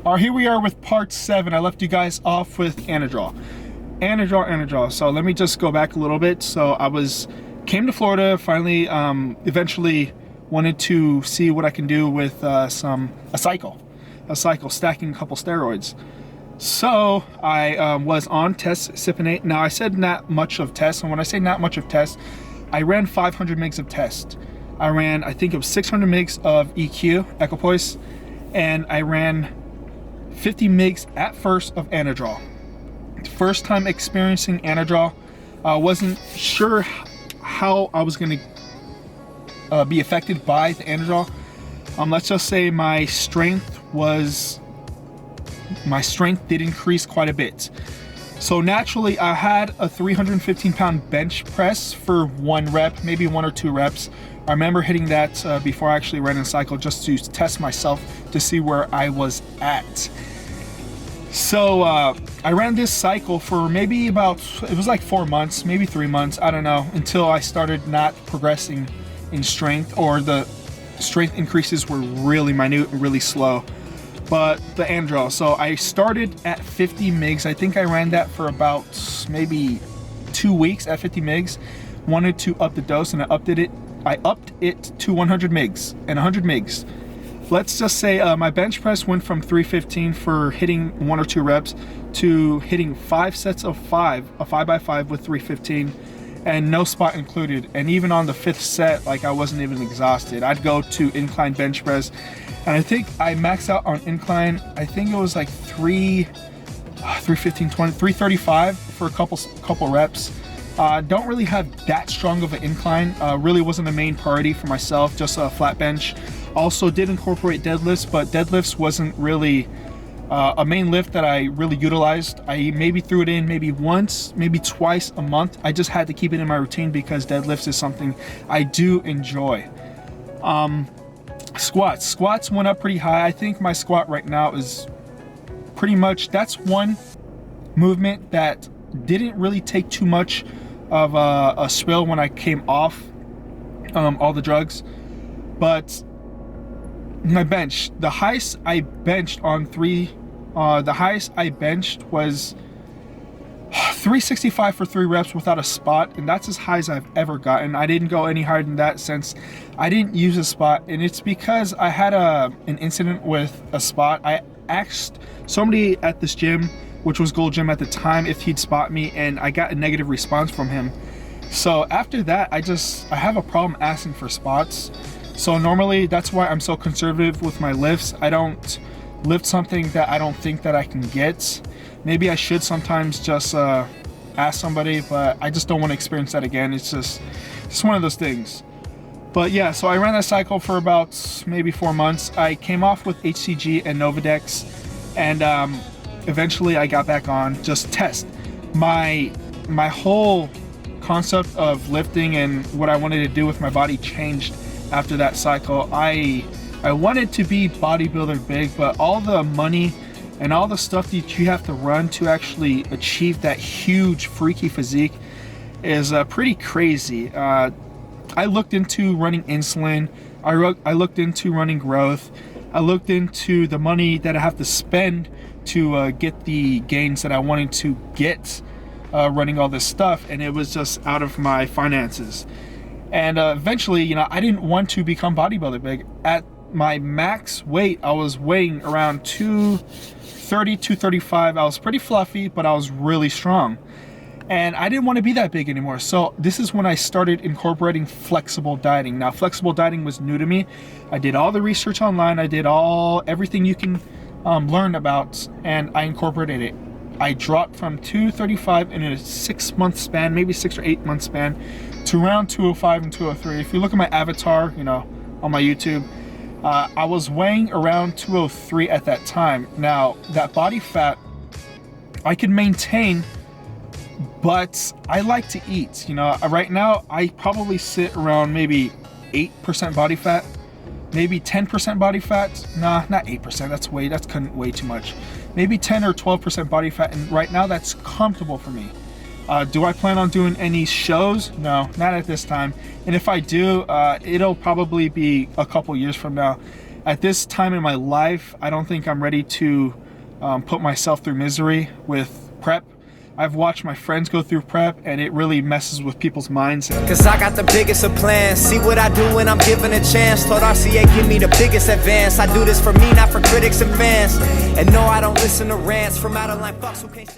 All right, here we are with part 7. I left you guys off with Anadrol. So let me just go back a little bit. So came to Florida, finally, eventually wanted to see what I can do with a cycle, stacking a couple steroids. So I was on test Cypionate. Now I said not much of test, and when I say not much of test, I ran 500 mgs of test. I ran, I think it was 600 mgs of EQ, Equipoise, and I ran 50 mgs at first of Anadrol. First time experiencing Anadrol. Wasn't sure how I was going to be affected by the Anadrol. Let's just say my strength did increase quite a bit. So naturally I had a 315-pound bench press for 1 rep, maybe 1 or 2 reps. I remember hitting that before I actually ran a cycle, just to test myself to see where I was at. So I ran this cycle for maybe it was like 4 months, maybe 3 months, I don't know, until I started not progressing in strength, or the strength increases were really minute and really slow. But the Anadrol, so I started at 50 mgs. I think I ran that for about maybe 2 weeks at 50 mgs. Wanted to up the dose, and I upped it to 100 mgs and 100 mgs. Let's just say my bench press went from 315 for hitting 1 or 2 reps to hitting 5 sets of 5, a 5x5 with 315, and no spot included. And even on the 5th set, like, I wasn't even exhausted. I'd go to incline bench press, and I think I maxed out on incline. I think it was like 315, 20, 335 for a couple reps. Don't really have that strong of an incline. Really wasn't a main priority for myself, just a flat bench. Also did incorporate deadlifts, but deadlifts wasn't really a main lift that I really utilized. I maybe threw it in maybe once, maybe twice a month. I just had to keep it in my routine because deadlifts is something I do enjoy. Squats went up pretty high. I think my squat right now is pretty much, that's one movement that didn't really take too much of a spill when I came off all the drugs. But my bench, the highest I benched was 365 for 3 reps without a spot, and that's as high as I've ever gotten. I didn't go any higher than that since I didn't use a spot, and it's because I had an incident with a spot. I asked somebody at this gym, which was Gold Gym at the time, if he'd spot me, and I got a negative response from him. So after that, I have a problem asking for spots. So normally that's why I'm so conservative with my lifts. I don't lift something that I don't think that I can get. Maybe I should sometimes just ask somebody, but I just don't want to experience that again. It's one of those things. But yeah, so I ran that cycle for about maybe 4 months. I came off with HCG and Novadex, and eventually I got back on just test. My whole concept of lifting and what I wanted to do with my body changed after that cycle. I wanted to be bodybuilder big, but all the money and all the stuff that you have to run to actually achieve that huge freaky physique is pretty crazy. I looked into running insulin. I looked into running growth. I looked into the money that I have to spend to get the gains that I wanted to get running all this stuff, and it was just out of my finances. And eventually, you know, I didn't want to become bodybuilder big. At my max weight, I was weighing around 230, 235. I was pretty fluffy, but I was really strong. And I didn't want to be that big anymore. So this is when I started incorporating flexible dieting. Now, flexible dieting was new to me. I did all the research online. I did everything you can learn about, and I incorporated it. I dropped from 235 in a 6-month span, maybe 6 or 8 month span, to around 205 and 203. If you look at my avatar, you know, on my YouTube, I was weighing around 203 at that time. Now, that body fat I can maintain, but I like to eat. You know, right now I probably sit around maybe 8% body fat, maybe 10% body fat. Nah, not 8%. That's way too much. Maybe 10 or 12% body fat, and right now that's comfortable for me. Do I plan on doing any shows? No, not at this time. And if I do, it'll probably be a couple years from now. At this time in my life, I don't think I'm ready to put myself through misery with prep. I've watched my friends go through prep, and it really messes with people's minds. Cause I got the biggest of plans. See what I do when I'm given a chance. Told RCA give me the biggest advance. I do this for me, not for critics and fans. And no, I don't listen to rants from out of line fucks who can't